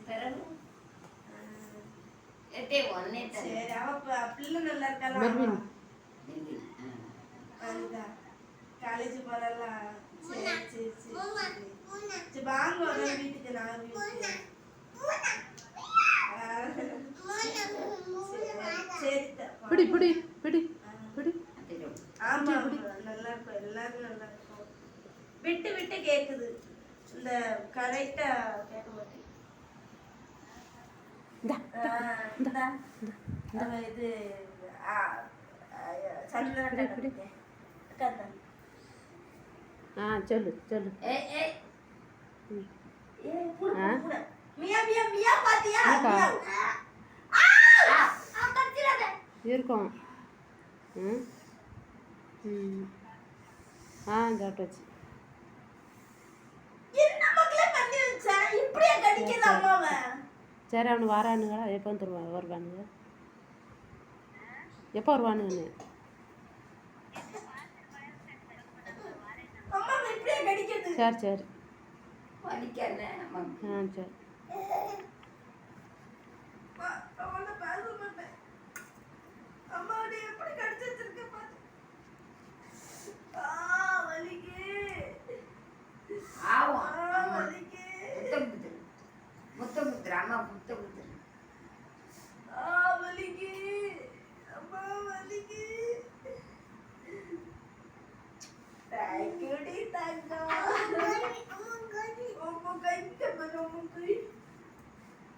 பிறகு எட்டே ஒன்னே சரி அவ பிள்ளை நல்லா இருக்காளா அதுதான் காலேஜ் போறலாம் சரி சரி சரி வாங்க வீட்டுக்கு நான் வீட்டுக்கு சரி பிடி பிடி பிடி பிடி ஆமா நல்லா இருக்கும் எல்லாரும் நல்லா இருக்கும் விட்டு விட்டு கேக்குது இந்த கரெக்டா கேட்க மாட்டேங்குது இது சொல்லு சொல்லு இருக்கும் சாப்பிட்டாச்சு சரி அவனு வரானுங்களா எப்போ வருவானுங்க எப்போ வருவானுங்கன்னு சரி சரி சரி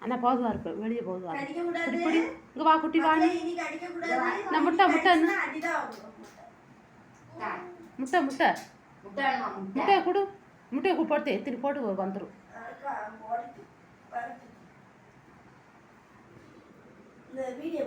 அண்ணா போதுவா இருப்பேன் வெளியே போதுவா இங்கே வா குட்டி வா நான் முட்டை முட்டை முட்டை முட்டை முட்டையை கொடு முட்டையை போட்டு எத்தனை போட்டு வந்துடும் வீடியோ